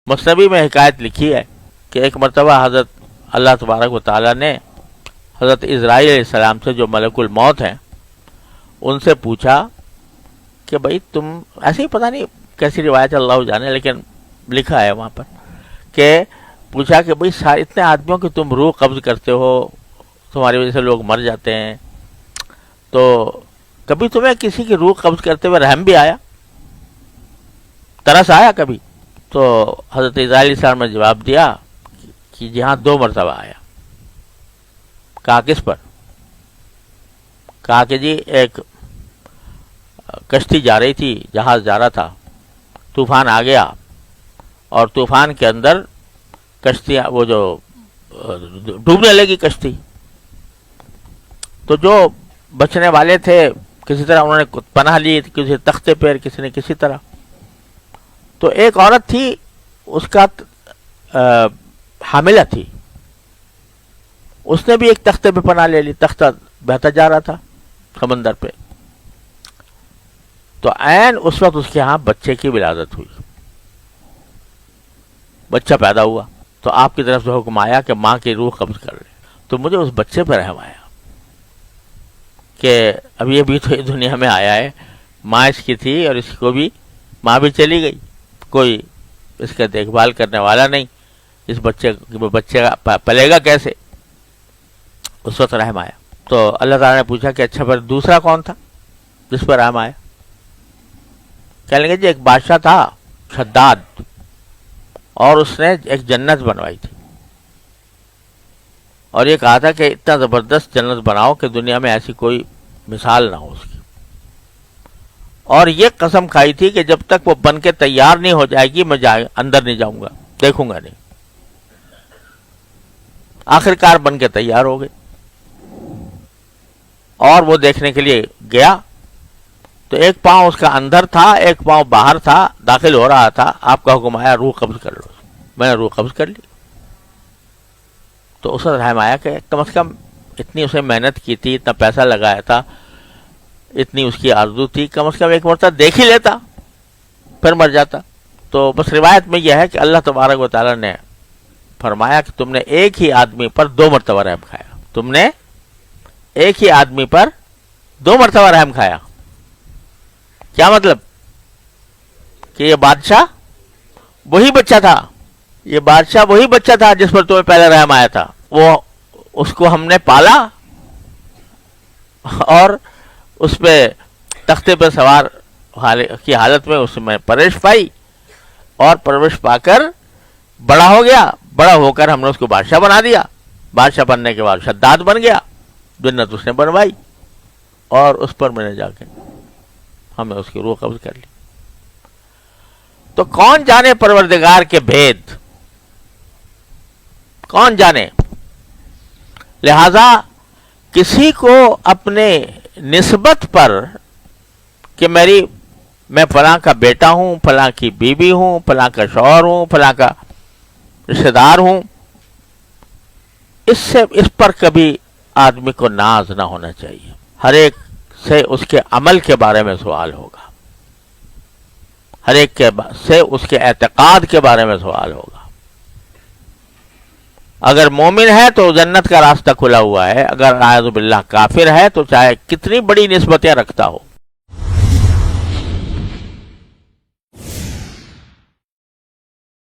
مصنبی میں حکایت لکھی ہے کہ ایک مرتبہ حضرت اللہ تبارک و تعالیٰ نے حضرت اسرائیل علیہ السلام سے، جو ملک الموت ہیں، ان سے پوچھا کہ بھائی تم، ایسے ہی پتہ نہیں کیسی روایت اللہ جانے، لیکن لکھا ہے وہاں پر کہ پوچھا کہ بھائی اتنے آدمیوں کی تم روح قبض کرتے ہو، تمہاری وجہ سے لوگ مر جاتے ہیں، تو کبھی تمہیں کسی کی روح قبض کرتے ہوئے رحم بھی آیا، ترس آیا کبھی؟ تو حضرت اسرائیل علیہ السلام نے جواب دیا کہ جی ہاں 2 مرتبہ آیا۔ کہا کس پر؟ کہا کہ جی ایک کشتی جا رہی تھی، جہاز جا رہا تھا، طوفان آ گیا، اور طوفان کے اندر کشتی، وہ جو ڈوبنے لگی کشتی، تو جو بچنے والے تھے کسی طرح انہوں نے پناہ لی، کسی تختے پر، کسی نے کسی طرح۔ تو ایک عورت تھی، اس کا حاملہ تھی، اس نے بھی ایک تختے پہ پناہ لے لی، تختہ بہتا جا رہا تھا سمندر پہ۔ تو عین اس وقت اس کے ہاں بچے کی ولادت ہوئی، بچہ پیدا ہوا، تو آپ کی طرف سے حکم آیا کہ ماں کی روح قبض کر لے۔ تو مجھے اس بچے پہ رحم آیا کہ اب یہ بھی تو اس دنیا میں آیا ہے، ماں اس کی تھی اور اس کو بھی، ماں بھی چلی گئی، کوئی اس کا دیکھ بھال کرنے والا نہیں، اس بچے کا پلے گا کیسے؟ اس وقت رحم آیا۔ تو اللہ تعالیٰ نے پوچھا کہ اچھا پھر دوسرا کون تھا جس پر رحم آیا؟ کہنے لگے جی ایک بادشاہ تھا شداد، اور اس نے ایک جنت بنوائی تھی، اور یہ کہا تھا کہ اتنا زبردست جنت بناؤ کہ دنیا میں ایسی کوئی مثال نہ ہو اس کی، اور یہ قسم کھائی تھی کہ جب تک وہ بن کے تیار نہیں ہو جائے گی میں اندر نہیں جاؤں گا، دیکھوں گا نہیں۔ آخرکار بن کے تیار ہو گئے، اور وہ دیکھنے کے لیے گیا تو ایک پاؤں اس کا اندر تھا، ایک پاؤں باہر تھا، داخل ہو رہا تھا، آپ کا حکم آیا روح قبض کر لو، میں نے روح قبض کر لی۔ تو اس وقت رحم آیا کہ کم از کم اتنی اسے محنت کی تھی، اتنا پیسہ لگایا تھا، اتنی اس کی آرزو تھی، کم از کم ایک مرتبہ دیکھ ہی لیتا، پھر مر جاتا۔ تو بس روایت میں یہ ہے کہ اللہ تبارک و تعالیٰ نے فرمایا کہ تم نے ایک ہی آدمی پر 2 مرتبہ رحم کھایا، تم نے ایک ہی آدمی پر 2 مرتبہ رحم کھایا۔ کیا مطلب؟ کہ یہ بادشاہ وہی بچہ تھا، یہ بادشاہ وہی بچہ تھا جس پر تمہیں پہلے رحم آیا تھا، وہ اس کو ہم نے پالا اور اس پہ تختے پہ سوار کی حالت میں اس میں پرورش پائی، اور پرورش پا کر بڑا ہو گیا، بڑا ہو کر ہم نے اس کو بادشاہ بنا دیا، بادشاہ بننے کے بعد شداد بن گیا، جنت اس نے بنوائی، اور اس پر میں نے جا کے ہم نے اس کی روح قبض کر لی۔ تو کون جانے پروردگار کے بھید، کون جانے؟ لہذا کسی کو اپنے نسبت پر کہ میں فلاں کا بیٹا ہوں، فلاں کی بیوی ہوں، فلاں کا شوہر ہوں، فلاں کا رشتہ دار ہوں، اس پر کبھی آدمی کو ناز نہ ہونا چاہیے۔ ہر ایک سے اس کے عمل کے بارے میں سوال ہوگا، ہر ایک سے اس کے اعتقاد کے بارے میں سوال ہوگا۔ اگر مومن ہے تو جنت کا راستہ کھلا ہوا ہے، اگر اعوذ باللہ کافر ہے تو چاہے کتنی بڑی نسبتیں رکھتا ہو،